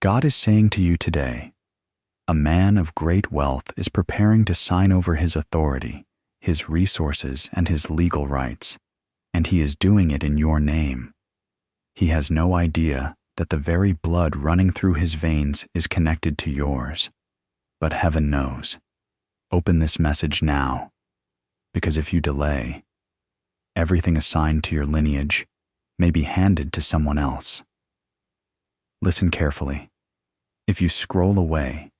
God is saying to you today, a man of great wealth is preparing to sign over his authority, his resources, and his legal rights, and he is doing it in your name. He has no idea that the very blood running through his veins is connected to yours. But heaven knows. Open this message now, because if you delay, everything assigned to your lineage may be handed to someone else. Listen carefully. If you scroll away,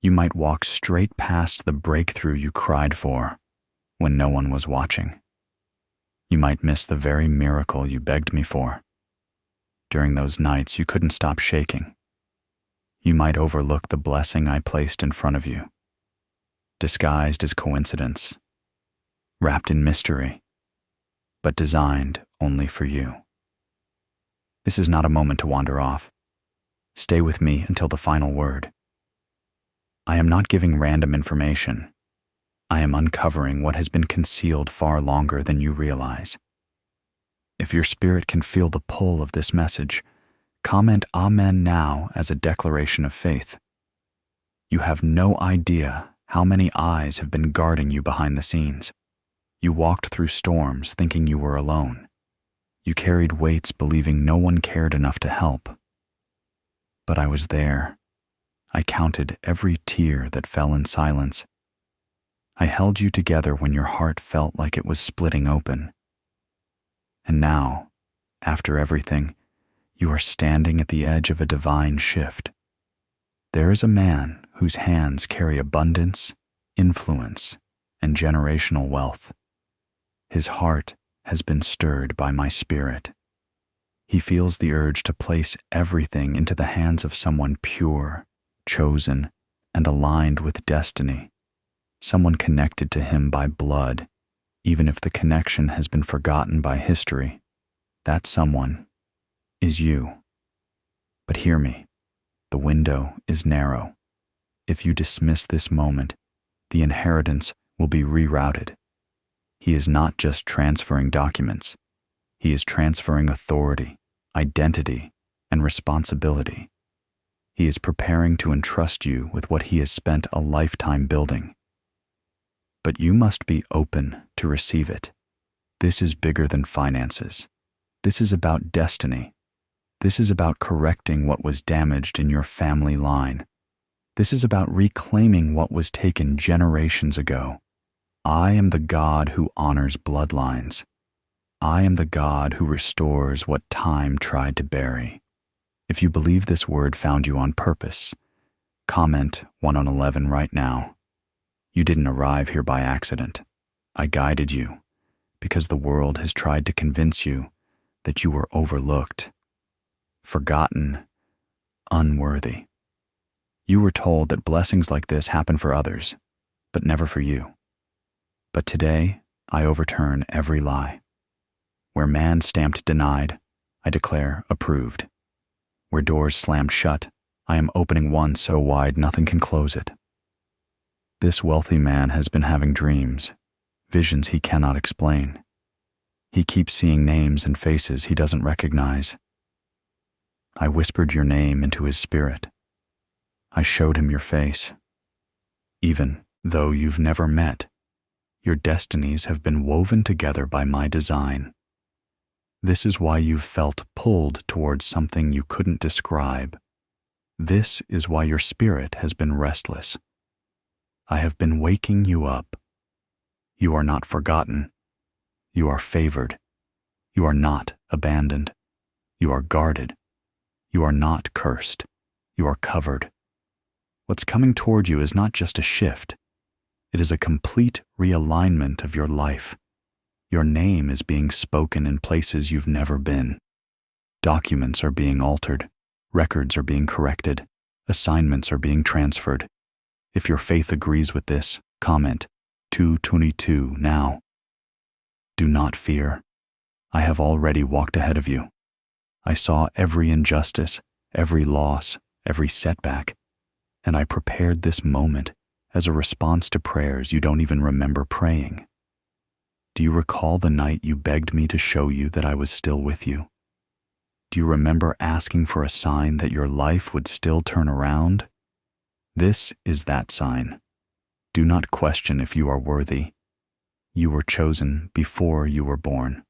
you might walk straight past the breakthrough you cried for when no one was watching. You might miss the very miracle you begged me for. During those nights you couldn't stop shaking. You might overlook the blessing I placed in front of you, disguised as coincidence, wrapped in mystery, but designed only for you. This is not a moment to wander off. Stay with me until the final word. I am not giving random information. I am uncovering what has been concealed far longer than you realize. If your spirit can feel the pull of this message, comment Amen now as a declaration of faith. You have no idea how many eyes have been guarding you behind the scenes. You walked through storms thinking you were alone. You carried weights believing no one cared enough to help. But I was there. I counted every tear that fell in silence. I held you together when your heart felt like it was splitting open. And now, after everything, you are standing at the edge of a divine shift. There is a man whose hands carry abundance, influence, and generational wealth. His heart has been stirred by my spirit. He feels the urge to place everything into the hands of someone pure, chosen, and aligned with destiny, someone connected to him by blood, even if the connection has been forgotten by history. That someone is you. But hear me, the window is narrow. If you dismiss this moment, the inheritance will be rerouted. He is not just transferring documents. He is transferring authority, identity, and responsibility. He is preparing to entrust you with what he has spent a lifetime building. But you must be open to receive it. This is bigger than finances. This is about destiny. This is about correcting what was damaged in your family line. This is about reclaiming what was taken generations ago. I am the God who honors bloodlines. I am the God who restores what time tried to bury. If you believe this word found you on purpose, comment 1 on 11 right now. You didn't arrive here by accident. I guided you because the world has tried to convince you that you were overlooked, forgotten, unworthy. You were told that blessings like this happen for others, but never for you. But today, I overturn every lie. Where man stamped denied, I declare approved. Where doors slammed shut, I am opening one so wide nothing can close it. This wealthy man has been having dreams, visions he cannot explain. He keeps seeing names and faces he doesn't recognize. I whispered your name into his spirit. I showed him your face. Even though you've never met, your destinies have been woven together by my design. This is why you've felt pulled towards something you couldn't describe. This is why your spirit has been restless. I have been waking you up. You are not forgotten. You are favored. You are not abandoned. You are guarded. You are not cursed. You are covered. What's coming toward you is not just a shift. It is a complete realignment of your life. Your name is being spoken in places you've never been. Documents are being altered. Records are being corrected. Assignments are being transferred. If your faith agrees with this, comment 222 now. Do not fear. I have already walked ahead of you. I saw every injustice, every loss, every setback, and I prepared this moment as a response to prayers you don't even remember praying. Do you recall the night you begged me to show you that I was still with you? Do you remember asking for a sign that your life would still turn around? This is that sign. Do not question if you are worthy. You were chosen before you were born.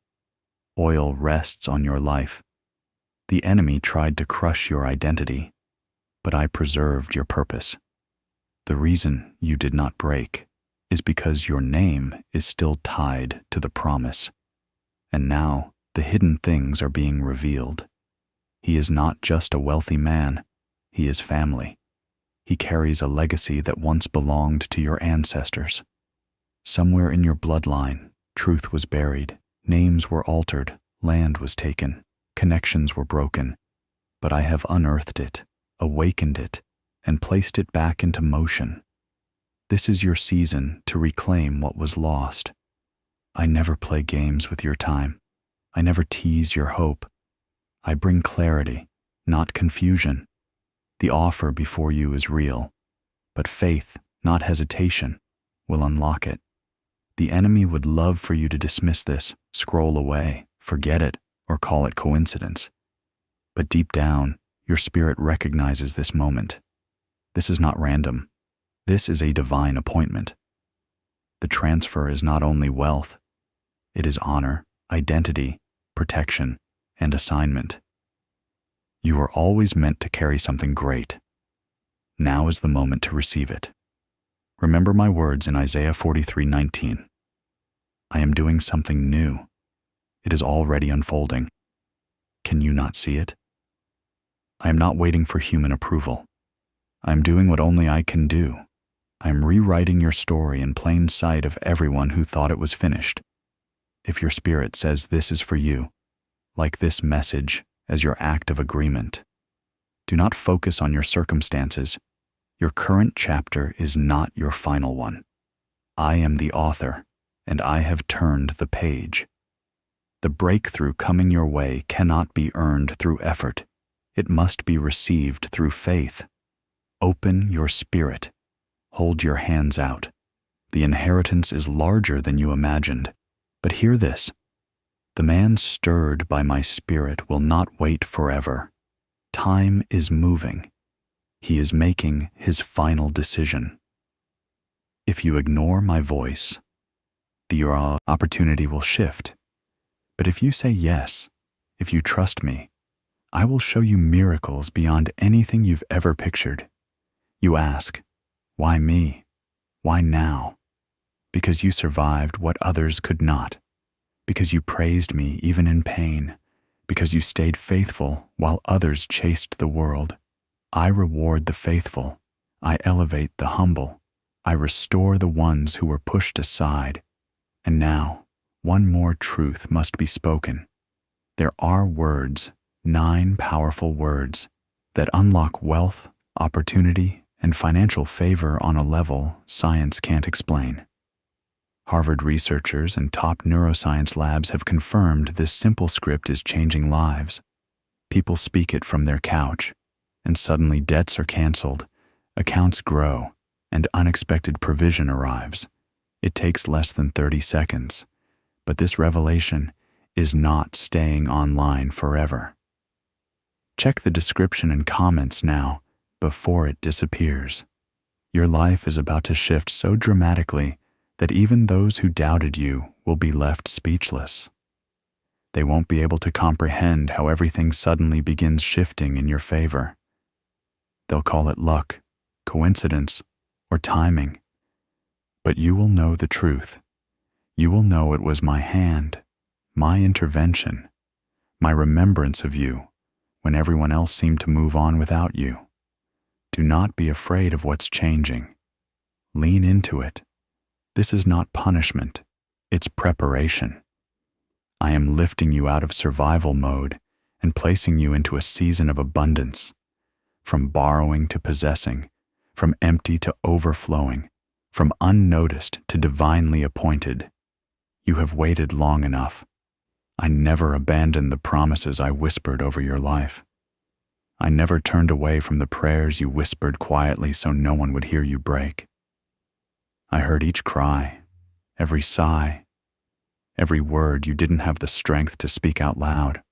Oil rests on your life. The enemy tried to crush your identity, but I preserved your purpose. The reason you did not break is because your name is still tied to the promise. And now the hidden things are being revealed. He is not just a wealthy man, he is family. He carries a legacy that once belonged to your ancestors. Somewhere in your bloodline, truth was buried, names were altered, land was taken, connections were broken. But I have unearthed it, awakened it, and placed it back into motion. This is your season to reclaim what was lost. I never play games with your time. I never tease your hope. I bring clarity, not confusion. The offer before you is real, but faith, not hesitation, will unlock it. The enemy would love for you to dismiss this, scroll away, forget it, or call it coincidence. But deep down, your spirit recognizes this moment. This is not random. This is a divine appointment. The transfer is not only wealth, it is honor, identity, protection, and assignment. You were always meant to carry something great. Now is the moment to receive it. Remember my words in Isaiah 43:19. I am doing something new. It is already unfolding. Can you not see it? I am not waiting for human approval. I am doing what only I can do. I am rewriting your story in plain sight of everyone who thought it was finished. If your spirit says this is for you, like this message as your act of agreement. Do not focus on your circumstances. Your current chapter is not your final one. I am the author, and I have turned the page. The breakthrough coming your way cannot be earned through effort. It must be received through faith. Open your spirit. Hold your hands out. The inheritance is larger than you imagined. But hear this. The man stirred by my spirit will not wait forever. Time is moving. He is making his final decision. If you ignore my voice, your opportunity will shift. But if you say yes, if you trust me, I will show you miracles beyond anything you've ever pictured. You ask, why me? Why now? Because you survived what others could not. Because you praised me even in pain. Because you stayed faithful while others chased the world. I reward the faithful. I elevate the humble. I restore the ones who were pushed aside. And now, one more truth must be spoken. There are words, 9 powerful words, that unlock wealth, opportunity, and financial favor on a level science can't explain. Harvard researchers and top neuroscience labs have confirmed this simple script is changing lives. People speak it from their couch, and suddenly debts are canceled, accounts grow, and unexpected provision arrives. It takes less than 30 seconds, but this revelation is not staying online forever. Check the description and comments now before it disappears. Your life is about to shift so dramatically that even those who doubted you will be left speechless. They won't be able to comprehend how everything suddenly begins shifting in your favor. They'll call it luck, coincidence, or timing. But you will know the truth. You will know it was my hand, my intervention, my remembrance of you when everyone else seemed to move on without you. Do not be afraid of what's changing. Lean into it. This is not punishment, it's preparation. I am lifting you out of survival mode and placing you into a season of abundance. From borrowing to possessing, from empty to overflowing, from unnoticed to divinely appointed. You have waited long enough. I never abandoned the promises I whispered over your life. I never turned away from the prayers you whispered quietly so no one would hear you break. I heard each cry, every sigh, every word you didn't have the strength to speak out loud.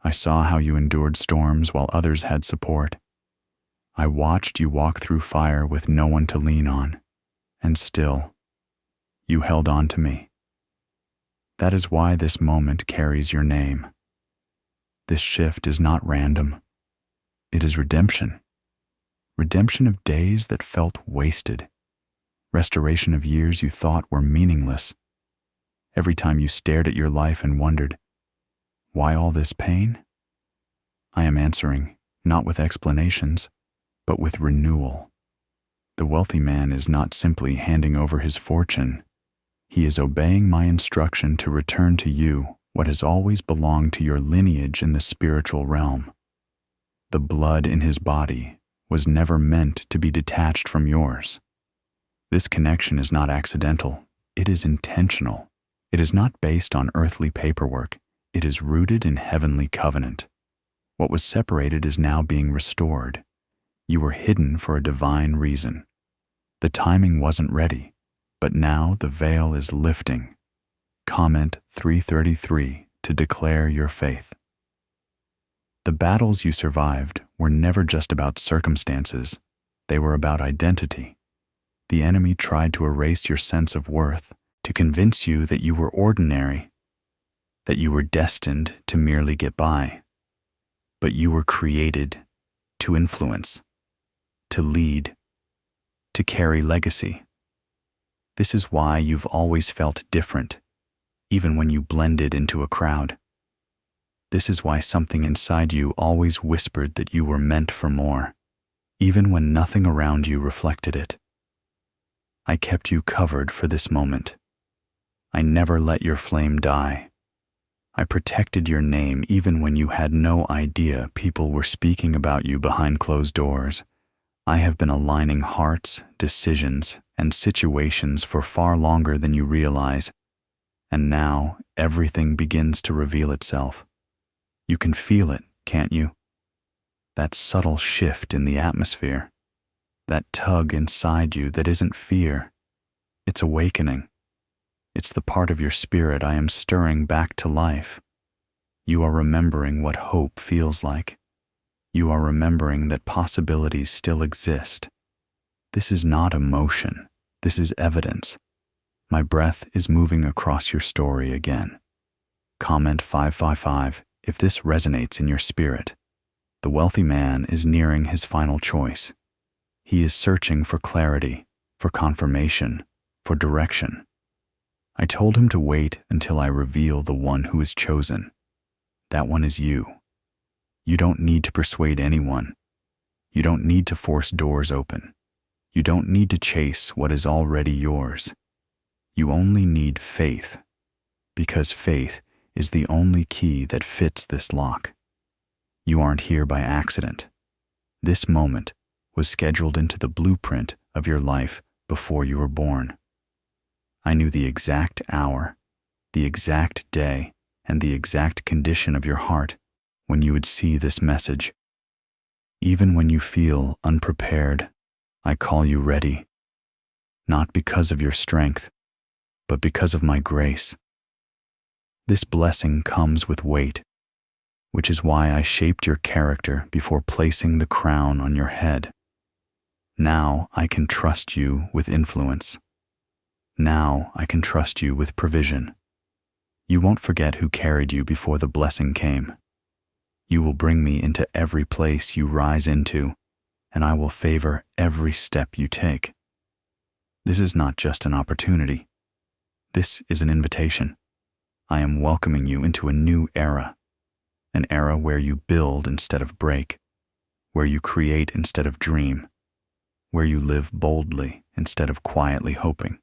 I saw how you endured storms while others had support. I watched you walk through fire with no one to lean on, and still, you held on to me. That is why this moment carries your name. This shift is not random. It is redemption. Redemption of days that felt wasted. Restoration of years you thought were meaningless. Every time you stared at your life and wondered, why all this pain? I am answering, not with explanations, but with renewal. The wealthy man is not simply handing over his fortune. He is obeying my instruction to return to you what has always belonged to your lineage in the spiritual realm. The blood in his body was never meant to be detached from yours. This connection is not accidental. It is intentional. It is not based on earthly paperwork. It is rooted in heavenly covenant. What was separated is now being restored. You were hidden for a divine reason. The timing wasn't ready, but now the veil is lifting. Comment 333 to declare your faith. The battles you survived were never just about circumstances. They were about identity. The enemy tried to erase your sense of worth, to convince you that you were ordinary, that you were destined to merely get by. But you were created to influence, to lead, to carry legacy. This is why you've always felt different, even when you blended into a crowd. This is why something inside you always whispered that you were meant for more, even when nothing around you reflected it. I kept you covered for this moment. I never let your flame die. I protected your name even when you had no idea people were speaking about you behind closed doors. I have been aligning hearts, decisions, and situations for far longer than you realize, and now everything begins to reveal itself. You can feel it, can't you? That subtle shift in the atmosphere, that tug inside you that isn't fear, it's awakening. It's the part of your spirit I am stirring back to life. You are remembering what hope feels like. You are remembering that possibilities still exist. This is not emotion. This is evidence. My breath is moving across your story again. Comment 555 if this resonates in your spirit. The wealthy man is nearing his final choice. He is searching for clarity, for confirmation, for direction. I told him to wait until I reveal the one who is chosen. That one is you. You don't need to persuade anyone. You don't need to force doors open. You don't need to chase what is already yours. You only need faith, because faith is the only key that fits this lock. You aren't here by accident. This moment was scheduled into the blueprint of your life before you were born. I knew the exact hour, the exact day, and the exact condition of your heart when you would see this message. Even when you feel unprepared, I call you ready, not because of your strength, but because of my grace. This blessing comes with weight, which is why I shaped your character before placing the crown on your head. Now I can trust you with influence. Now I can trust you with provision. You won't forget who carried you before the blessing came. You will bring me into every place you rise into, and I will favor every step you take. This is not just an opportunity. This is an invitation. I am welcoming you into a new era, an era where you build instead of break, where you create instead of dream, where you live boldly instead of quietly hoping.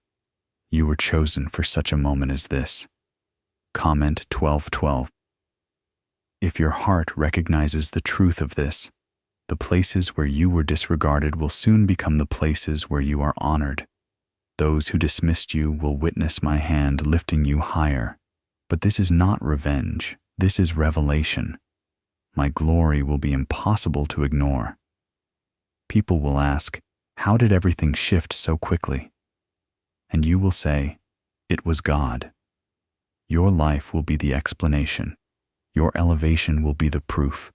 You were chosen for such a moment as this. Comment 1212. If your heart recognizes the truth of this, the places where you were disregarded will soon become the places where you are honored. Those who dismissed you will witness my hand lifting you higher. But this is not revenge. This is revelation. My glory will be impossible to ignore. People will ask, how did everything shift so quickly? And you will say, it was God. Your life will be the explanation. Your elevation will be the proof.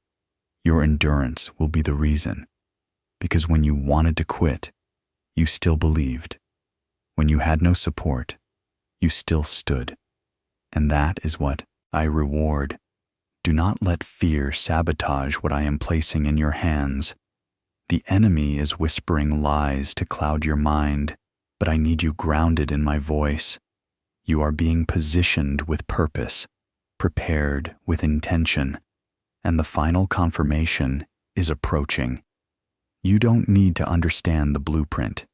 Your endurance will be the reason. Because when you wanted to quit, you still believed. When you had no support, you still stood. And that is what I reward. Do not let fear sabotage what I am placing in your hands. The enemy is whispering lies to cloud your mind, but I need you grounded in my voice. You are being positioned with purpose, prepared with intention, and the final confirmation is approaching. You don't need to understand the blueprint.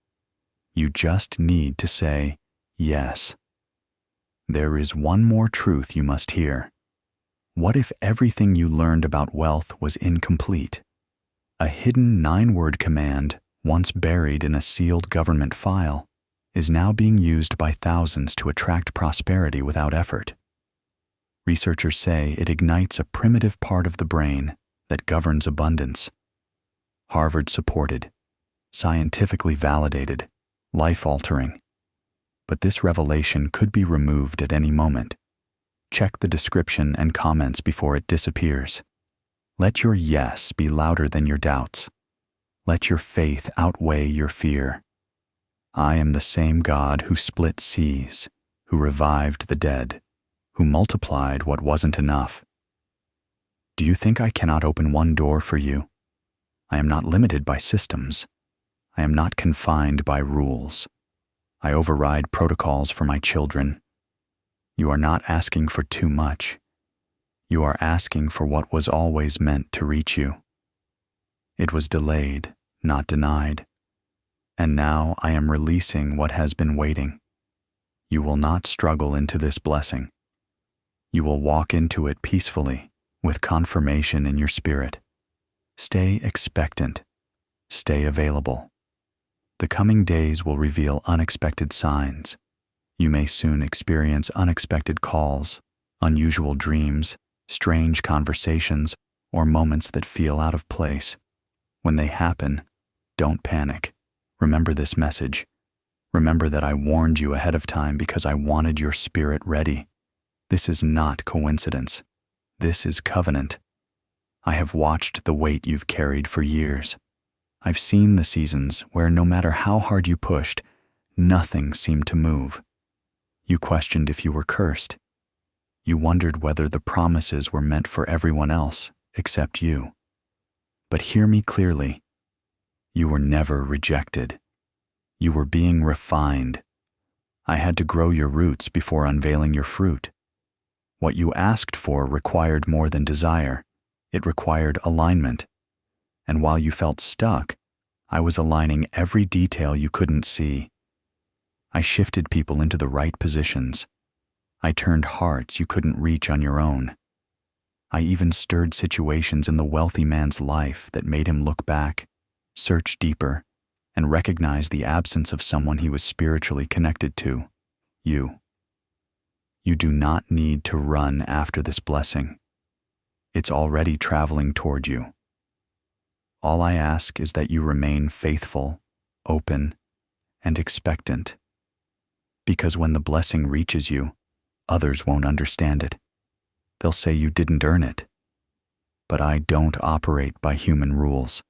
You just need to say yes. There is one more truth you must hear. What if everything you learned about wealth was incomplete? A hidden 9-word command, once buried in a sealed government file, is now being used by thousands to attract prosperity without effort. Researchers say it ignites a primitive part of the brain that governs abundance. Harvard-supported, scientifically validated, life-altering. But this revelation could be removed at any moment. Check the description and comments before it disappears. Let your yes be louder than your doubts. Let your faith outweigh your fear. I am the same God who split seas, who revived the dead, who multiplied what wasn't enough. Do you think I cannot open one door for you? I am not limited by systems. I am not confined by rules. I override protocols for my children. You are not asking for too much. You are asking for what was always meant to reach you. It was delayed, not denied. And now I am releasing what has been waiting. You will not struggle into this blessing. You will walk into it peacefully, with confirmation in your spirit. Stay expectant. Stay available. The coming days will reveal unexpected signs. You may soon experience unexpected calls, unusual dreams, strange conversations, or moments that feel out of place. When they happen, don't panic. Remember this message. Remember that I warned you ahead of time because I wanted your spirit ready. This is not coincidence. This is covenant. I have watched the weight you've carried for years. I've seen the seasons where no matter how hard you pushed, nothing seemed to move. You questioned if you were cursed. You wondered whether the promises were meant for everyone else except you. But hear me clearly. You were never rejected. You were being refined. I had to grow your roots before unveiling your fruit. What you asked for required more than desire. It required alignment. And while you felt stuck, I was aligning every detail you couldn't see. I shifted people into the right positions. I turned hearts you couldn't reach on your own. I even stirred situations in the wealthy man's life that made him look back, search deeper, and recognize the absence of someone he was spiritually connected to, you. You do not need to run after this blessing. It's already traveling toward you. All I ask is that you remain faithful, open, and expectant. Because when the blessing reaches you, others won't understand it. They'll say you didn't earn it. But I don't operate by human rules.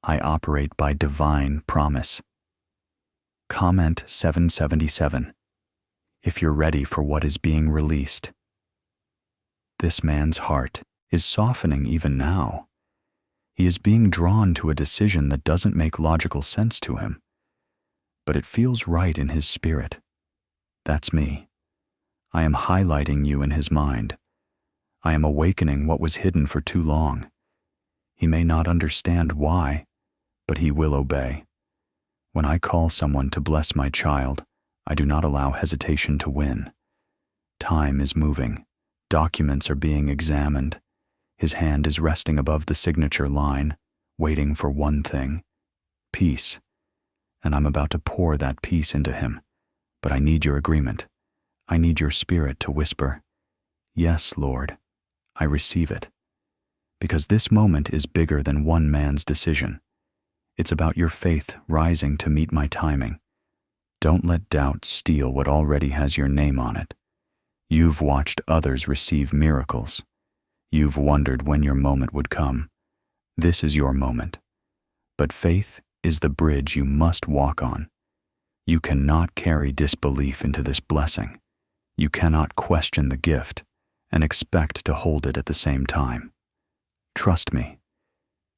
I operate by divine promise. Comment 777. If you're ready for what is being released. This man's heart is softening even now. He is being drawn to a decision that doesn't make logical sense to him, but it feels right in his spirit. That's me. I am highlighting you in his mind. I am awakening what was hidden for too long. He may not understand why, but he will obey. When I call someone to bless my child, I do not allow hesitation to win. Time is moving. Documents are being examined. His hand is resting above the signature line, waiting for one thing: peace. And I'm about to pour that peace into him. But I need your agreement. I need your spirit to whisper, "Yes, Lord, I receive it." Because this moment is bigger than one man's decision. It's about your faith rising to meet my timing. Don't let doubt steal what already has your name on it. You've watched others receive miracles. You've wondered when your moment would come. This is your moment. But faith is the bridge you must walk on. You cannot carry disbelief into this blessing. You cannot question the gift and expect to hold it at the same time. Trust me,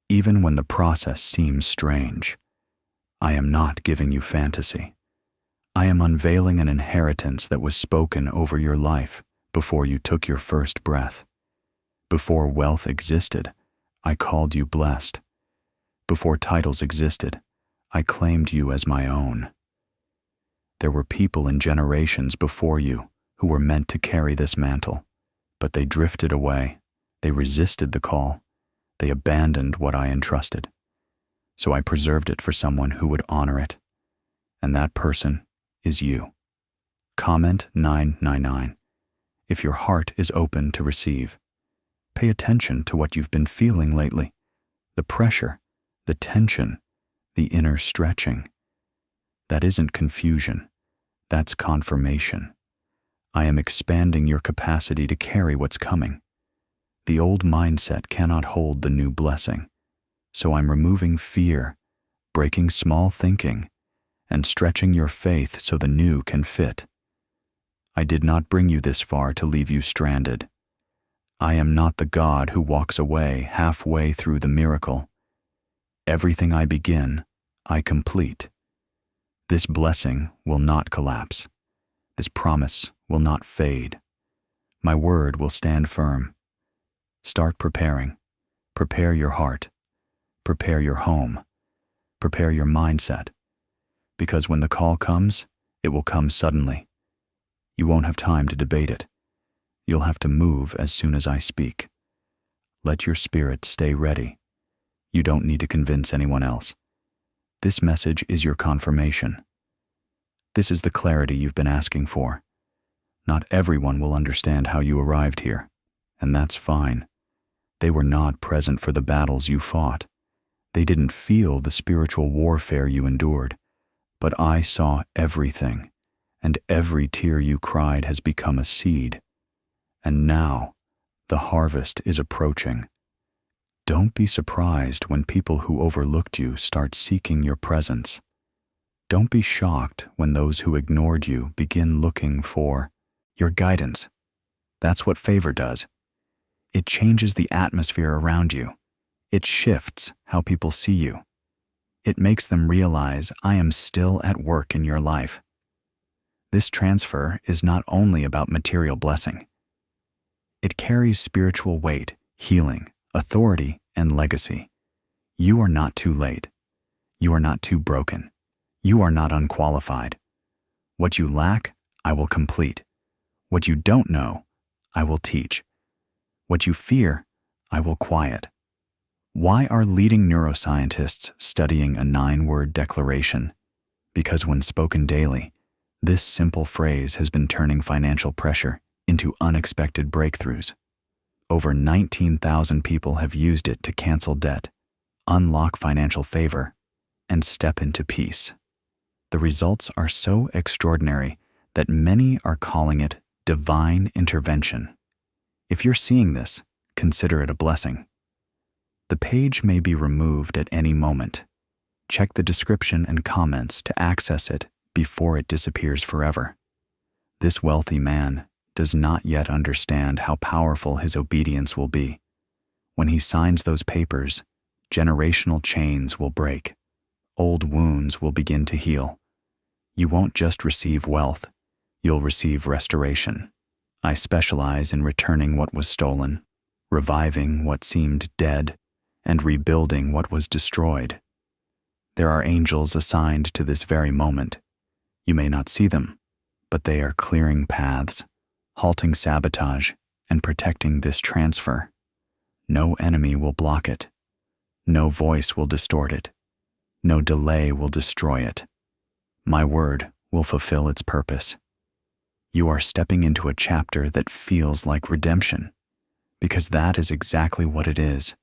even when the process seems strange, I am not giving you fantasy. I am unveiling an inheritance that was spoken over your life before you took your first breath. Before wealth existed, I called you blessed. Before titles existed, I claimed you as my own. There were people in generations before you who were meant to carry this mantle, but they drifted away. They resisted the call. They abandoned what I entrusted. So I preserved it for someone who would honor it. And that person is you. Comment 999. If your heart is open to receive, pay attention to what you've been feeling lately. The pressure, the tension, the inner stretching. That isn't confusion. That's confirmation. I am expanding your capacity to carry what's coming. The old mindset cannot hold the new blessing. So I'm removing fear, breaking small thinking, and stretching your faith so the new can fit. I did not bring you this far to leave you stranded. I am not the God who walks away halfway through the miracle. Everything I begin, I complete. This blessing will not collapse. This promise will not fade. My word will stand firm. Start preparing. Prepare your heart. Prepare your home. Prepare your mindset. Because when the call comes, it will come suddenly. You won't have time to debate it. You'll have to move as soon as I speak. Let your spirit stay ready. You don't need to convince anyone else. This message is your confirmation. This is the clarity you've been asking for. Not everyone will understand how you arrived here, and that's fine. They were not present for the battles you fought. They didn't feel the spiritual warfare you endured. But I saw everything, and every tear you cried has become a seed. And now, the harvest is approaching. Don't be surprised when people who overlooked you start seeking your presence. Don't be shocked when those who ignored you begin looking for your guidance. That's what favor does. It changes the atmosphere around you. It shifts how people see you. It makes them realize I am still at work in your life. This transfer is not only about material blessing. It carries spiritual weight, healing, authority, and legacy. You are not too late. You are not too broken. You are not unqualified. What you lack, I will complete. What you don't know, I will teach. What you fear, I will quiet. Why are leading neuroscientists studying a 9-word declaration? Because when spoken daily, this simple phrase has been turning financial pressure into unexpected breakthroughs. Over 19,000 people have used it to cancel debt, unlock financial favor, and step into peace. The results are so extraordinary that many are calling it divine intervention. If you're seeing this, consider it a blessing. The page may be removed at any moment. Check the description and comments to access it before it disappears forever. This wealthy man does not yet understand how powerful his obedience will be. When he signs those papers, generational chains will break. Old wounds will begin to heal. You won't just receive wealth, you'll receive restoration. I specialize in returning what was stolen, reviving what seemed dead, and rebuilding what was destroyed. There are angels assigned to this very moment. You may not see them, but they are clearing paths, halting sabotage, and protecting this transfer. No enemy will block it. No voice will distort it. No delay will destroy it. My word will fulfill its purpose. You are stepping into a chapter that feels like redemption, because that is exactly what it is.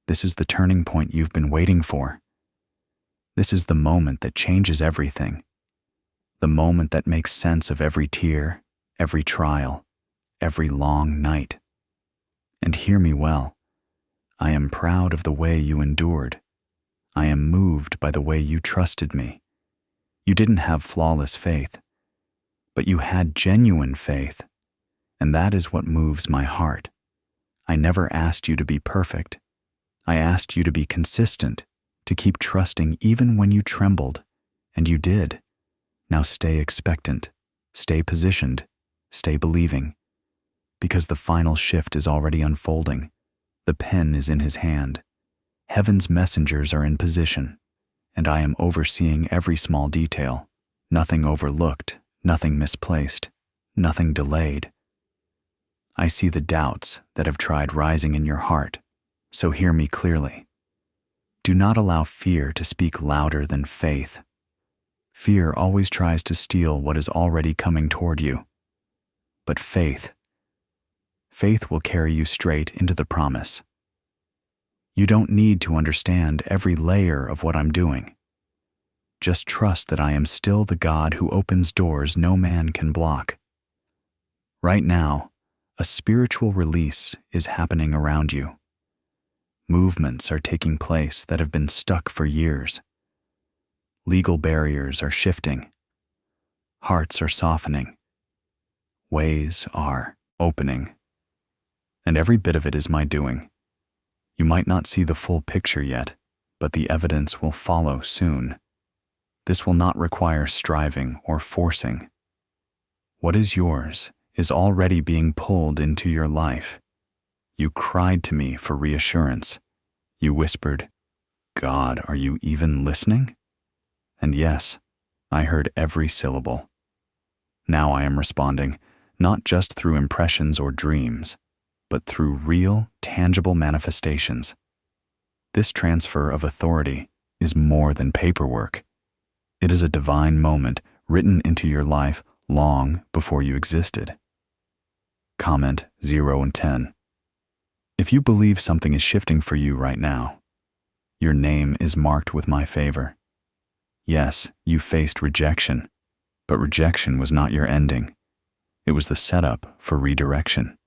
This is the turning point you've been waiting for. This is the moment that changes everything. The moment that makes sense of every tear, every trial, every long night. And hear me well. I am proud of the way you endured. I am moved by the way you trusted me. You didn't have flawless faith, but you had genuine faith, and that is what moves my heart. I never asked you to be perfect. I asked you to be consistent, to keep trusting even when you trembled, and you did. Now stay expectant, stay positioned, stay believing, because the final shift is already unfolding. The pen is in his hand. Heaven's messengers are in position, and I am overseeing every small detail. Nothing overlooked, nothing misplaced, nothing delayed. I see the doubts that have tried rising in your heart, so hear me clearly. Do not allow fear to speak louder than faith. Fear always tries to steal what is already coming toward you. But faith will carry you straight into the promise. You don't need to understand every layer of what I'm doing. Just trust that I am still the God who opens doors no man can block. Right now, a spiritual release is happening around you. Movements are taking place that have been stuck for years. Legal barriers are shifting. Hearts are softening. Ways are opening. And every bit of it is my doing. You might not see the full picture yet, but the evidence will follow soon. This will not require striving or forcing. What is yours is already being pulled into your life. You cried to me for reassurance. You whispered, "God, are you even listening?" And yes, I heard every syllable. Now I am responding, not just through impressions or dreams, but through real, tangible manifestations. This transfer of authority is more than paperwork. It is a divine moment written into your life long before you existed. Comment 0 and 10. If you believe something is shifting for you right now, your name is marked with my favor. Yes, you faced rejection, but rejection was not your ending. It was the setup for redirection.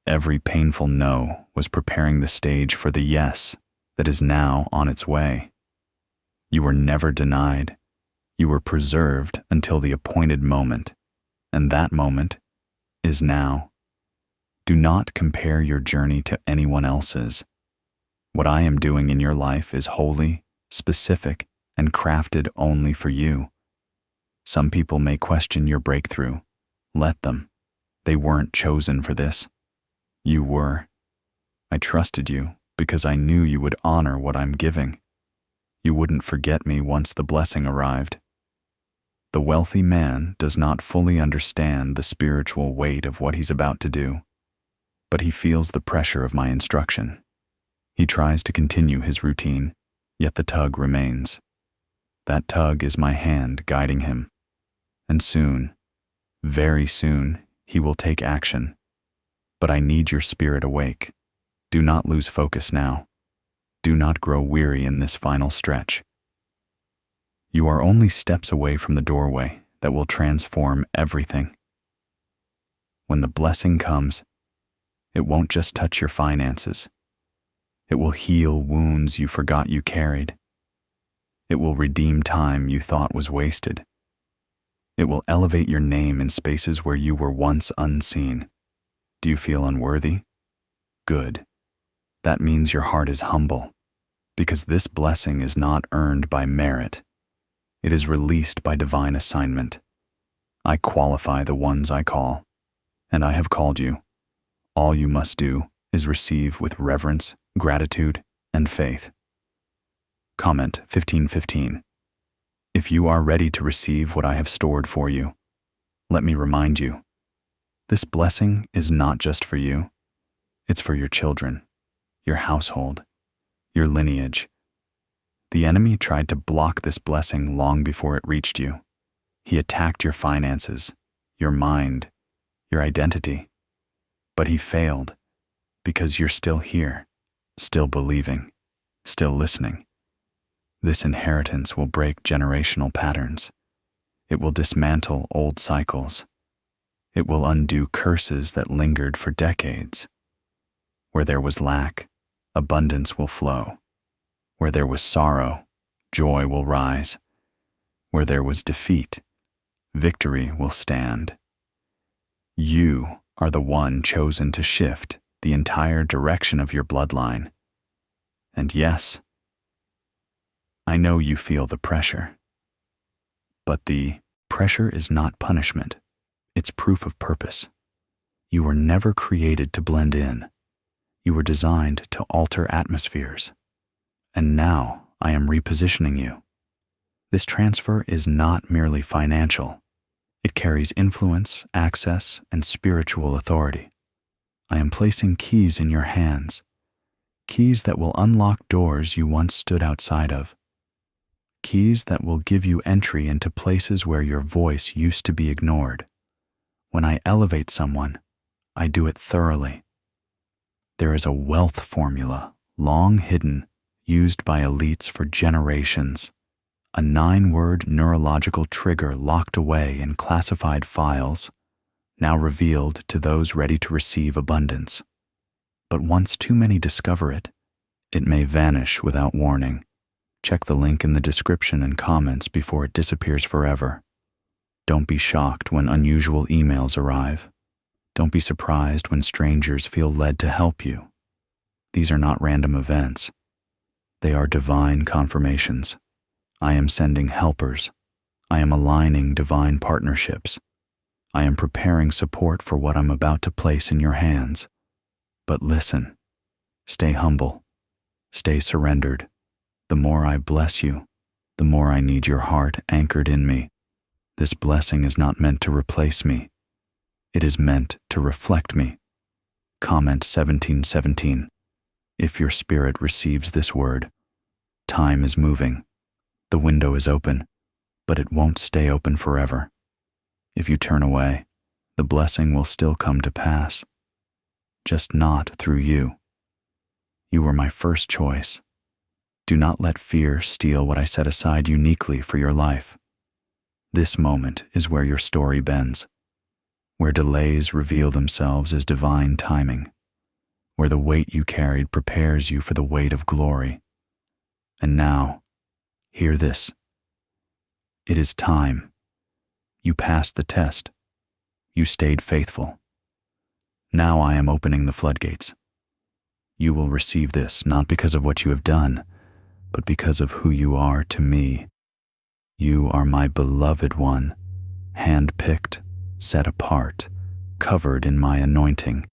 Every painful no was preparing the stage for the yes that is now on its way. You were never denied. You were preserved until the appointed moment, and that moment is now. Do not compare your journey to anyone else's. What I am doing in your life is holy, specific, and crafted only for you. Some people may question your breakthrough. Let them. They weren't chosen for this. You were. I trusted you because I knew you would honor what I'm giving. You wouldn't forget me once the blessing arrived. The wealthy man does not fully understand the spiritual weight of what he's about to do, but he feels the pressure of my instruction. He tries to continue his routine, yet the tug remains. That tug is my hand guiding him. And soon, very soon, he will take action. But I need your spirit awake. Do not lose focus now. Do not grow weary in this final stretch. You are only steps away from the doorway that will transform everything. When the blessing comes, it won't just touch your finances. It will heal wounds you forgot you carried. It will redeem time you thought was wasted. It will elevate your name in spaces where you were once unseen. Do you feel unworthy? Good. That means your heart is humble, because this blessing is not earned by merit. It is released by divine assignment. I qualify the ones I call, and I have called you. All you must do is receive with reverence, gratitude, and faith. Comment 15:15. If you are ready to receive what I have stored for you, let me remind you, this blessing is not just for you. It's for your children, your household, your lineage. The enemy tried to block this blessing long before it reached you. He attacked your finances, your mind, your identity. But he failed because you're still here, still believing, still listening. This inheritance will break generational patterns. It will dismantle old cycles. It will undo curses that lingered for decades. Where there was lack, abundance will flow. Where there was sorrow, joy will rise. Where there was defeat, victory will stand. You are the one chosen to shift the entire direction of your bloodline. And yes, I know you feel the pressure. But the pressure is not punishment. It's proof of purpose. You were never created to blend in. You were designed to alter atmospheres. And now I am repositioning you. This transfer is not merely financial. It carries influence, access, and spiritual authority. I am placing keys in your hands, keys that will unlock doors you once stood outside of, keys that will give you entry into places where your voice used to be ignored. When I elevate someone, I do it thoroughly. There is a wealth formula, long hidden, used by elites for generations. A 9-word neurological trigger locked away in classified files, now revealed to those ready to receive abundance. But once too many discover it, it may vanish without warning. Check the link in the description and comments before it disappears forever. Don't be shocked when unusual emails arrive. Don't be surprised when strangers feel led to help you. These are not random events. They are divine confirmations. I am sending helpers. I am aligning divine partnerships. I am preparing support for what I'm about to place in your hands. But listen, stay humble, stay surrendered. The more I bless you, the more I need your heart anchored in me. This blessing is not meant to replace me. It is meant to reflect me. Comment 1717. If your spirit receives this word, time is moving. The window is open, but it won't stay open forever. If you turn away, the blessing will still come to pass, just not through you. You were my first choice. Do not let fear steal what I set aside uniquely for your life. This moment is where your story bends, where delays reveal themselves as divine timing, where the weight you carried prepares you for the weight of glory. And now, hear this. It is time. You passed the test. You stayed faithful. Now I am opening the floodgates. You will receive this not because of what you have done, but because of who you are to me. You are my beloved one, hand-picked, set apart, covered in my anointing,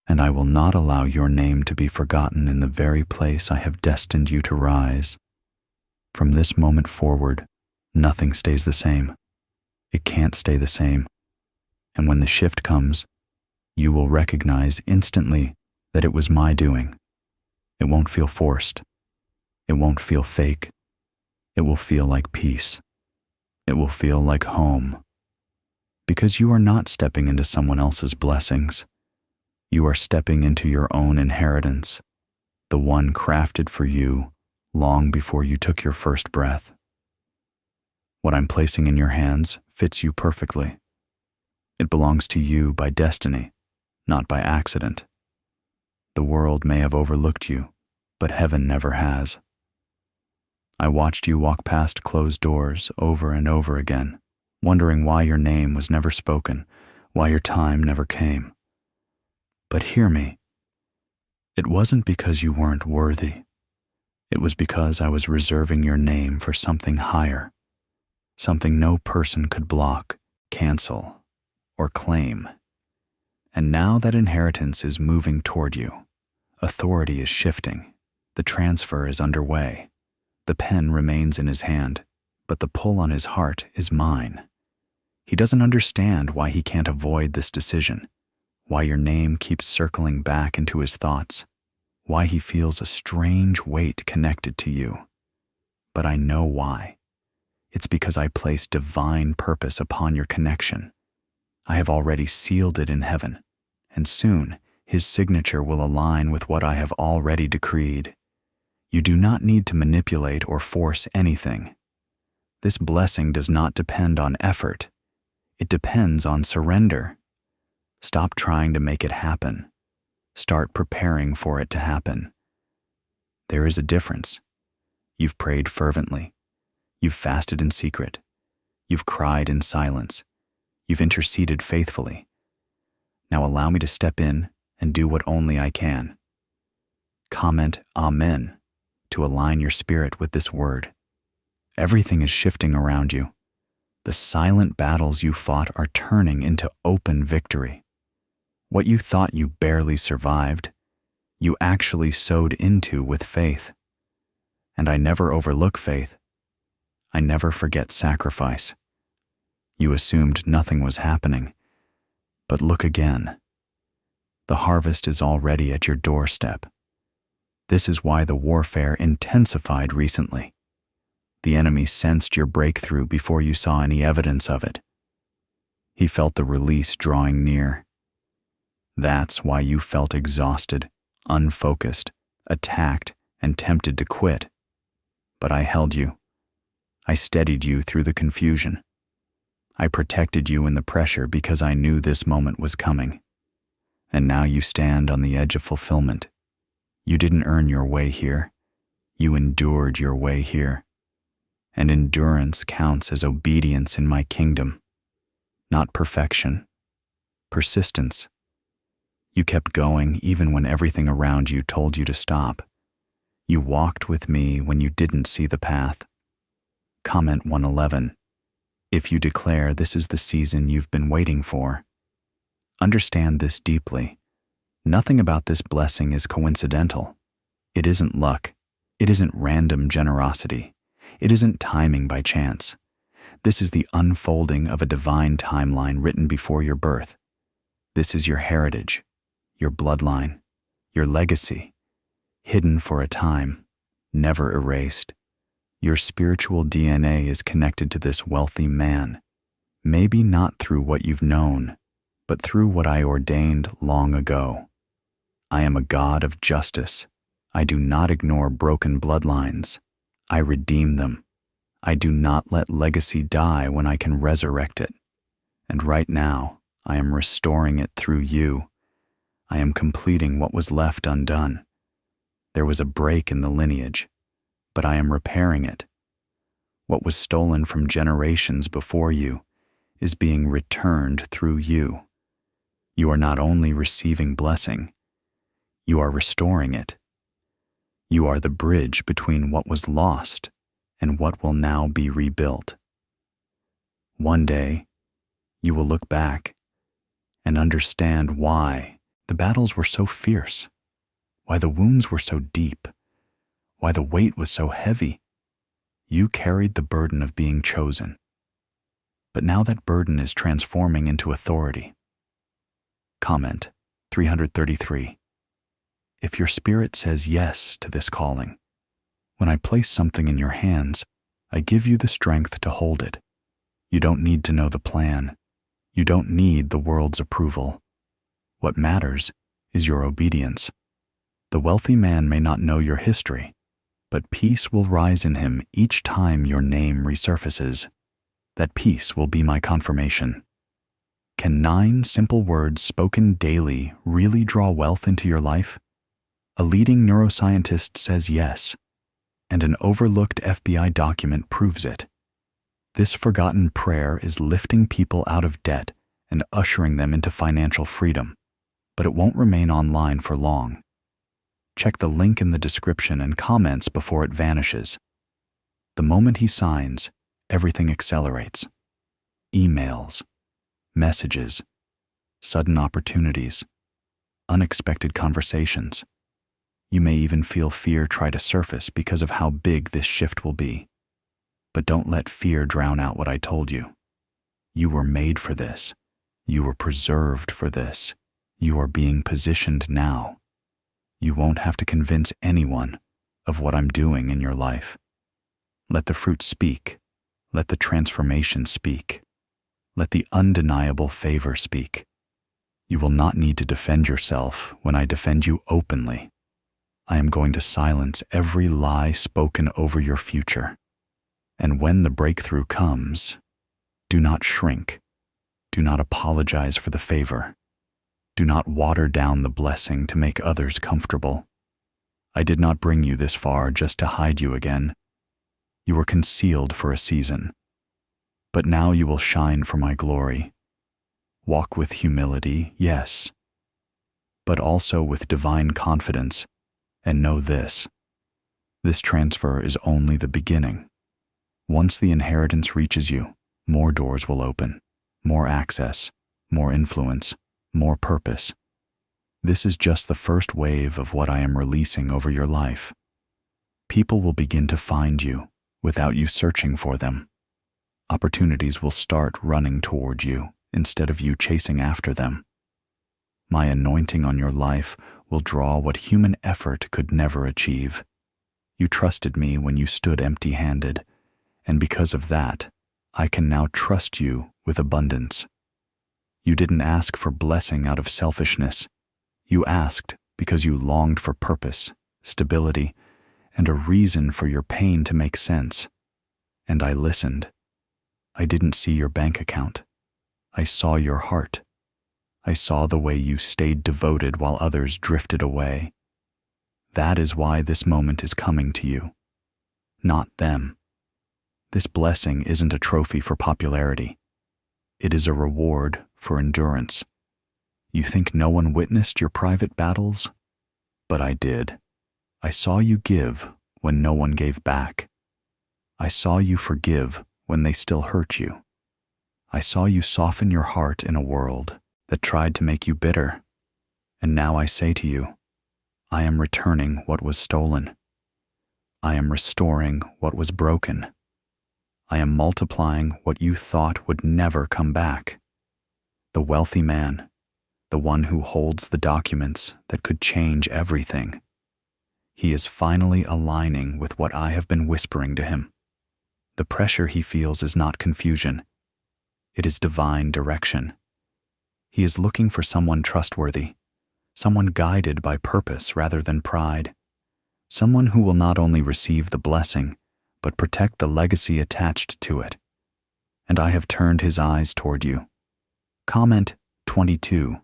and I will not allow your name to be forgotten in the very place I have destined you to rise. From this moment forward, nothing stays the same. It can't stay the same. And when the shift comes, you will recognize instantly that it was my doing. It won't feel forced. It won't feel fake. It will feel like peace. It will feel like home. Because you are not stepping into someone else's blessings. You are stepping into your own inheritance, the one crafted for you long before you took your first breath. What I'm placing in your hands fits you perfectly. It belongs to you by destiny, not by accident. The world may have overlooked you, but heaven never has. I watched you walk past closed doors over and over again, wondering why your name was never spoken, why your time never came. But hear me. It wasn't because you weren't worthy. It was because I was reserving your name for something higher, something no person could block, cancel, or claim. And now that inheritance is moving toward you, authority is shifting, the transfer is underway. The pen remains in his hand, but the pull on his heart is mine. He doesn't understand why he can't avoid this decision, why your name keeps circling back into his thoughts, why he feels a strange weight connected to you. But I know why. It's because I place divine purpose upon your connection. I have already sealed it in heaven, and soon his signature will align with what I have already decreed. You do not need to manipulate or force anything. This blessing does not depend on effort. It depends on surrender. Stop trying to make it happen. Start preparing for it to happen. There is a difference. You've prayed fervently. You've fasted in secret. You've cried in silence. You've interceded faithfully. Now allow me to step in and do what only I can. Comment Amen to align your spirit with this word. Everything is shifting around you. The silent battles you fought are turning into open victory. What you thought you barely survived, you actually sowed into with faith. And I never overlook faith. I never forget sacrifice. You assumed nothing was happening, but look again. The harvest is already at your doorstep. This is why the warfare intensified recently. The enemy sensed your breakthrough before you saw any evidence of it. He felt the release drawing near. That's why you felt exhausted, unfocused, attacked, and tempted to quit. But I held you. I steadied you through the confusion. I protected you in the pressure because I knew this moment was coming. And now you stand on the edge of fulfillment. You didn't earn your way here. You endured your way here. And endurance counts as obedience in my kingdom, not perfection, persistence. You kept going even when everything around you told you to stop. You walked with me when you didn't see the path. Comment 111. If you declare this is the season you've been waiting for, understand this deeply. Nothing about this blessing is coincidental. It isn't luck. It isn't random generosity. It isn't timing by chance. This is the unfolding of a divine timeline written before your birth. This is your heritage, your bloodline, your legacy, hidden for a time, never erased. Your spiritual DNA is connected to this wealthy man, maybe not through what you've known, but through what I ordained long ago. I am a God of justice. I do not ignore broken bloodlines. I redeem them. I do not let legacy die when I can resurrect it. And right now, I am restoring it through you. I am completing what was left undone. There was a break in the lineage, but I am repairing it. What was stolen from generations before you is being returned through you. You are not only receiving blessing, you are restoring it. You are the bridge between what was lost and what will now be rebuilt. One day, you will look back and understand why the battles were so fierce, why the wounds were so deep, why the weight was so heavy. You carried the burden of being chosen. But now that burden is transforming into authority. Comment 333. If your spirit says yes to this calling, when I place something in your hands, I give you the strength to hold it. You don't need to know the plan. You don't need the world's approval. What matters is your obedience. The wealthy man may not know your history, but peace will rise in him each time your name resurfaces. That peace will be my confirmation. Can 9 simple words spoken daily really draw wealth into your life? A leading neuroscientist says yes, and an overlooked FBI document proves it. This forgotten prayer is lifting people out of debt and ushering them into financial freedom, but it won't remain online for long. Check the link in the description and comments before it vanishes. The moment he signs, everything accelerates. Emails, messages, sudden opportunities, unexpected conversations. You may even feel fear try to surface because of how big this shift will be. But don't let fear drown out what I told you. You were made for this. You were preserved for this. You are being positioned now. You won't have to convince anyone of what I'm doing in your life. Let the fruit speak. Let the transformation speak. Let the undeniable favor speak. You will not need to defend yourself when I defend you openly. I am going to silence every lie spoken over your future. And when the breakthrough comes, do not shrink. Do not apologize for the favor. Do not water down the blessing to make others comfortable. I did not bring you this far just to hide you again. You were concealed for a season, but now you will shine for my glory. Walk with humility, yes, but also with divine confidence, and know this transfer is only the beginning. Once the inheritance reaches you, more doors will open, more access, more influence, more purpose. This is just the first wave of what I am releasing over your life. People will begin to find you without you searching for them. Opportunities will start running toward you instead of you chasing after them. My anointing on your life will draw what human effort could never achieve. You trusted me when you stood empty-handed, and because of that, I can now trust you with abundance. You didn't ask for blessing out of selfishness. You asked because you longed for purpose, stability, and a reason for your pain to make sense. And I listened. I didn't see your bank account. I saw your heart. I saw the way you stayed devoted while others drifted away. That is why this moment is coming to you, not them. This blessing isn't a trophy for popularity. It is a reward for endurance. You think no one witnessed your private battles? But I did. I saw you give when no one gave back. I saw you forgive when they still hurt you. I saw you soften your heart in a world that tried to make you bitter. And now I say to you, I am returning what was stolen. I am restoring what was broken. I am multiplying what you thought would never come back. The wealthy man, the one who holds the documents that could change everything. He is finally aligning with what I have been whispering to him. The pressure he feels is not confusion. It is divine direction. He is looking for someone trustworthy, someone guided by purpose rather than pride, someone who will not only receive the blessing, but protect the legacy attached to it. And I have turned his eyes toward you. Comment 22.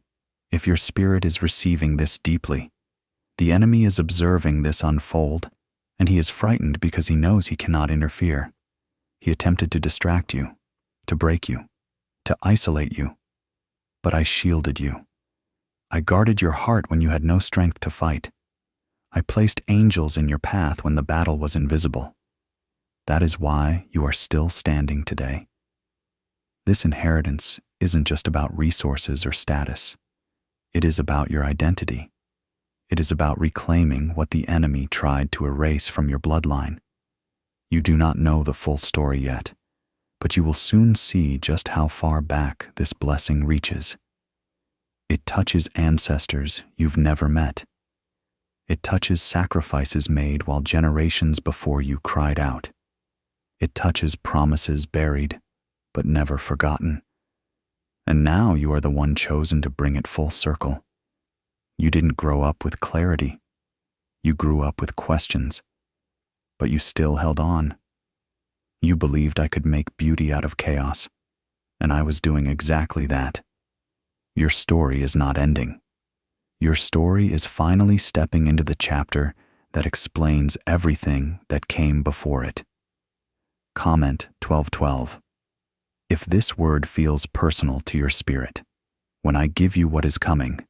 If your spirit is receiving this deeply, the enemy is observing this unfold, and he is frightened because he knows he cannot interfere. He attempted to distract you, to break you, to isolate you, but I shielded you. I guarded your heart when you had no strength to fight. I placed angels in your path when the battle was invisible. That is why you are still standing today. This inheritance isn't just about resources or status. It is about your identity. It is about reclaiming what the enemy tried to erase from your bloodline. You do not know the full story yet, but you will soon see just how far back this blessing reaches. It touches ancestors you've never met. It touches sacrifices made while generations before you cried out. It touches promises buried, but never forgotten. And now you are the one chosen to bring it full circle. You didn't grow up with clarity. You grew up with questions, but you still held on. You believed I could make beauty out of chaos, and I was doing exactly that. Your story is not ending. Your story is finally stepping into the chapter that explains everything that came before it. Comment 12:12. If this word feels personal to your spirit, when I give you what is coming,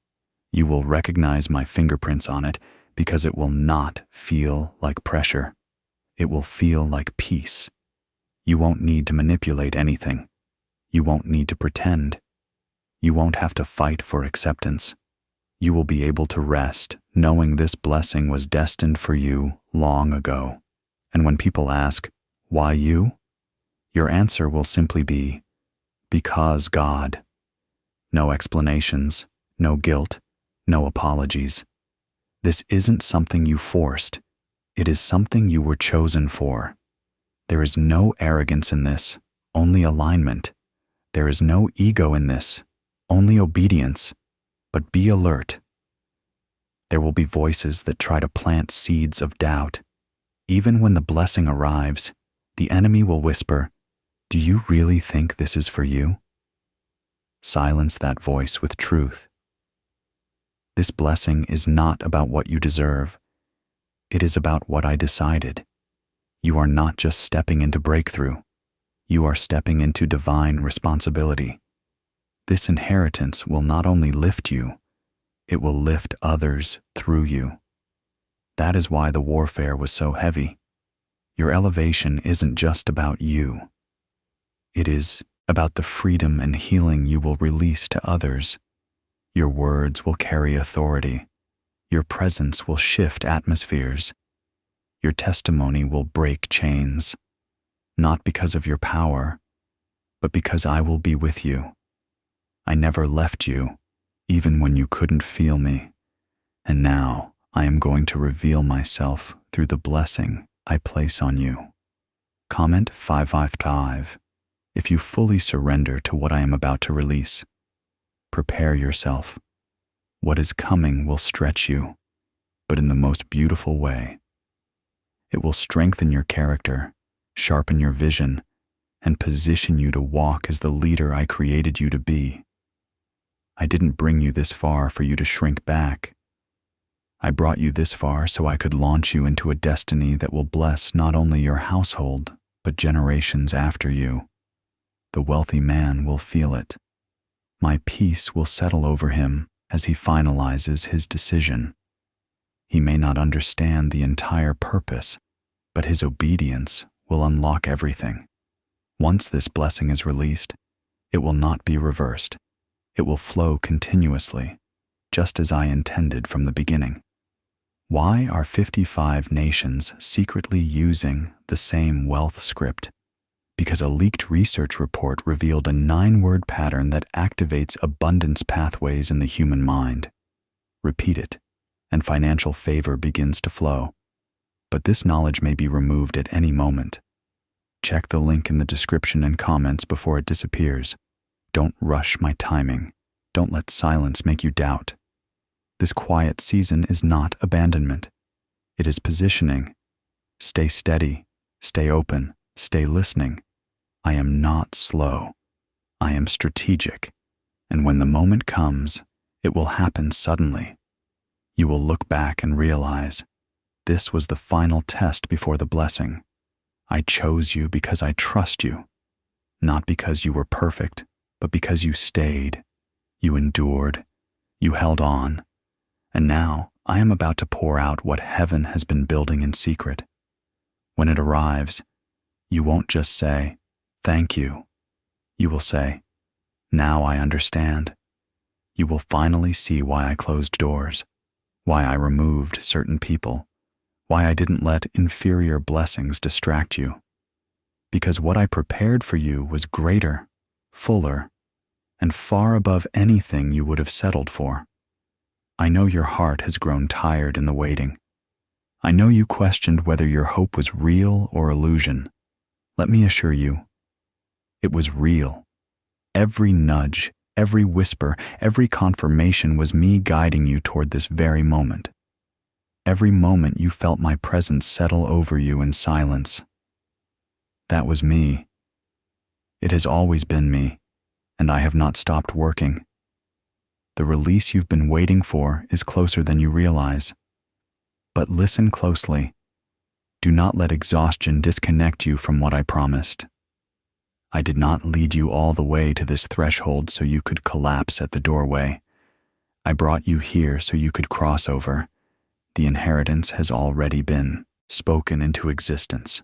you will recognize my fingerprints on it because it will not feel like pressure. It will feel like peace. You won't need to manipulate anything. You won't need to pretend. You won't have to fight for acceptance. You will be able to rest knowing this blessing was destined for you long ago. And when people ask, why you? Your answer will simply be, because God. No explanations, no guilt, no apologies. This isn't something you forced. It is something you were chosen for. There is no arrogance in this, only alignment. There is no ego in this, only obedience. But be alert. There will be voices that try to plant seeds of doubt. Even when the blessing arrives, the enemy will whisper, "Do you really think this is for you?" Silence that voice with truth. This blessing is not about what you deserve. It is about what I decided. You are not just stepping into breakthrough. You are stepping into divine responsibility. This inheritance will not only lift you, it will lift others through you. That is why the warfare was so heavy. Your elevation isn't just about you. It is about the freedom and healing you will release to others. Your words will carry authority. Your presence will shift atmospheres. Your testimony will break chains, not because of your power, but because I will be with you. I never left you, even when you couldn't feel me. And now I am going to reveal myself through the blessing I place on you. Comment 555 if you fully surrender to what I am about to release. Prepare yourself. What is coming will stretch you, but in the most beautiful way. It will strengthen your character, sharpen your vision, and position you to walk as the leader I created you to be. I didn't bring you this far for you to shrink back. I brought you this far so I could launch you into a destiny that will bless not only your household, but generations after you. The wealthy man will feel it. My peace will settle over him as he finalizes his decision. He may not understand the entire purpose, but his obedience will unlock everything. Once this blessing is released, it will not be reversed. It will flow continuously, just as I intended from the beginning. Why are 55 nations secretly using the same wealth script? Because a leaked research report revealed a 9-word pattern that activates abundance pathways in the human mind. Repeat it, and financial favor begins to flow. But this knowledge may be removed at any moment. Check the link in the description and comments before it disappears. Don't rush my timing. Don't let silence make you doubt. This quiet season is not abandonment. It is positioning. Stay steady, stay open, stay listening. I am not slow. I am strategic. And when the moment comes, it will happen suddenly. You will look back and realize, this was the final test before the blessing. I chose you because I trust you. Not because you were perfect, but because you stayed. You endured. You held on. And now I am about to pour out what heaven has been building in secret. When it arrives, you won't just say, "Thank you." You will say, "Now I understand." You will finally see why I closed doors, why I removed certain people, why I didn't let inferior blessings distract you. Because what I prepared for you was greater, fuller, and far above anything you would have settled for. I know your heart has grown tired in the waiting. I know you questioned whether your hope was real or illusion. Let me assure you, it was real. Every nudge, every whisper, every confirmation was me guiding you toward this very moment. Every moment you felt my presence settle over you in silence. That was me. It has always been me, and I have not stopped working. The release you've been waiting for is closer than you realize. But listen closely. Do not let exhaustion disconnect you from what I promised. I did not lead you all the way to this threshold so you could collapse at the doorway. I brought you here so you could cross over. The inheritance has already been spoken into existence.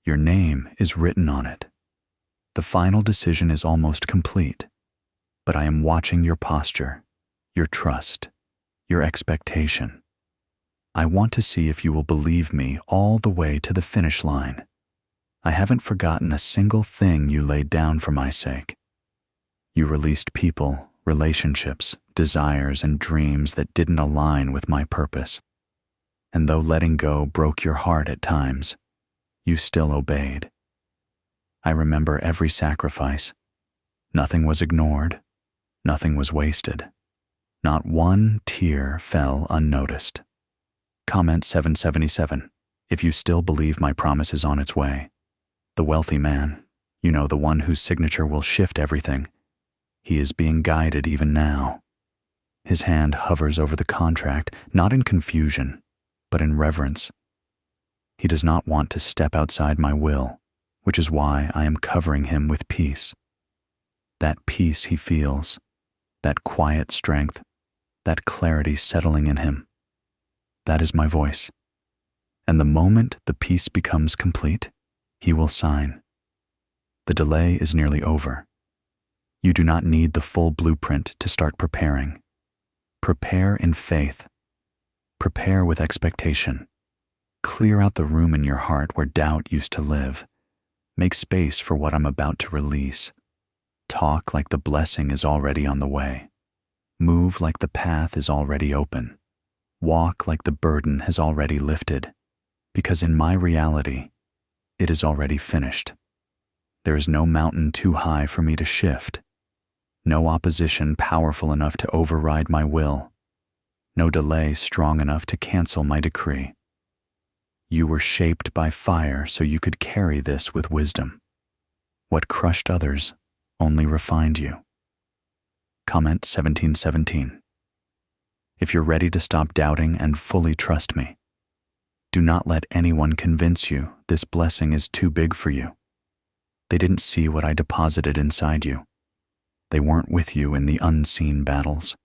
Your name is written on it. The final decision is almost complete, but I am watching your posture, your trust, your expectation. I want to see if you will believe me all the way to the finish line. I haven't forgotten a single thing you laid down for my sake. You released people, relationships, desires, and dreams that didn't align with my purpose. And though letting go broke your heart at times, you still obeyed. I remember every sacrifice. Nothing was ignored. Nothing was wasted. Not one tear fell unnoticed. Comment 777 if you still believe my promise is on its way. The wealthy man, you know, the one whose signature will shift everything. He is being guided even now. His hand hovers over the contract, not in confusion, but in reverence. He does not want to step outside my will, which is why I am covering him with peace. That peace he feels, that quiet strength, that clarity settling in him, that is my voice. And the moment the peace becomes complete, he will sign. The delay is nearly over. You do not need the full blueprint to start preparing. Prepare in faith. Prepare with expectation. Clear out the room in your heart where doubt used to live. Make space for what I'm about to release. Talk like the blessing is already on the way. Move like the path is already open. Walk like the burden has already lifted. Because in my reality, it is already finished. There is no mountain too high for me to shift. No opposition powerful enough to override my will. No delay strong enough to cancel my decree. You were shaped by fire so you could carry this with wisdom. What crushed others only refined you. Comment 1717. If you're ready to stop doubting and fully trust me, do not let anyone convince you this blessing is too big for you. They didn't see what I deposited inside you. They weren't with you in the unseen battles.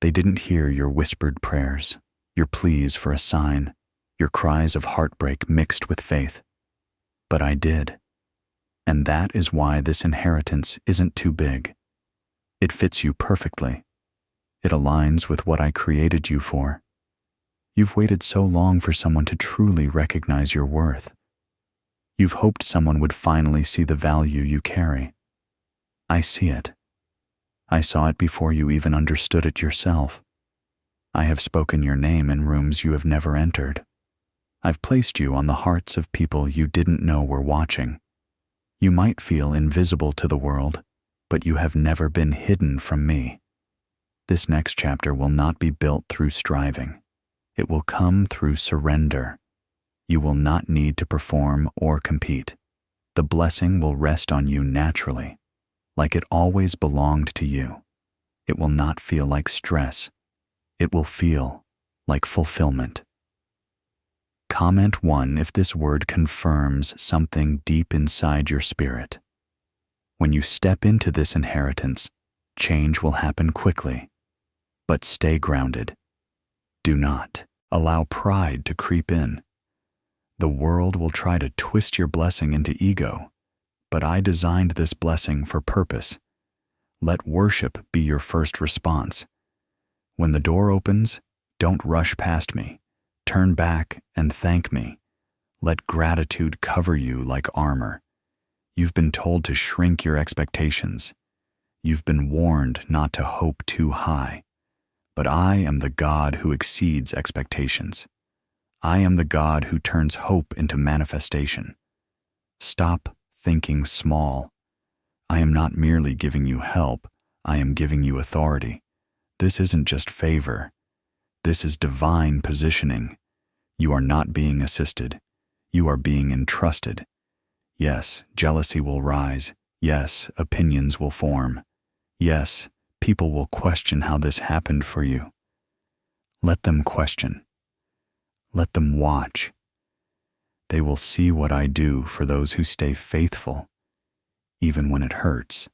They didn't hear your whispered prayers, your pleas for a sign, your cries of heartbreak mixed with faith. But I did. And that is why this inheritance isn't too big. It fits you perfectly. It aligns with what I created you for. You've waited so long for someone to truly recognize your worth. You've hoped someone would finally see the value you carry. I see it. I saw it before you even understood it yourself. I have spoken your name in rooms you have never entered. I've placed you on the hearts of people you didn't know were watching. You might feel invisible to the world, but you have never been hidden from me. This next chapter will not be built through striving. It will come through surrender. You will not need to perform or compete. The blessing will rest on you naturally, like it always belonged to you. It will not feel like stress. It will feel like fulfillment. Comment 1 if this word confirms something deep inside your spirit. When you step into this inheritance, change will happen quickly. But stay grounded. Do not allow pride to creep in. The world will try to twist your blessing into ego, but I designed this blessing for purpose. Let worship be your first response. When the door opens, don't rush past me. Turn back and thank me. Let gratitude cover you like armor. You've been told to shrink your expectations. You've been warned not to hope too high. But I am the God who exceeds expectations. I am the God who turns hope into manifestation. Stop thinking small. I am not merely giving you help, I am giving you authority. This isn't just favor. This is divine positioning. You are not being assisted. You are being entrusted. Yes, jealousy will rise. Yes, opinions will form. Yes, people will question how this happened for you. Let them question. Let them watch. They will see what I do for those who stay faithful, even when it hurts.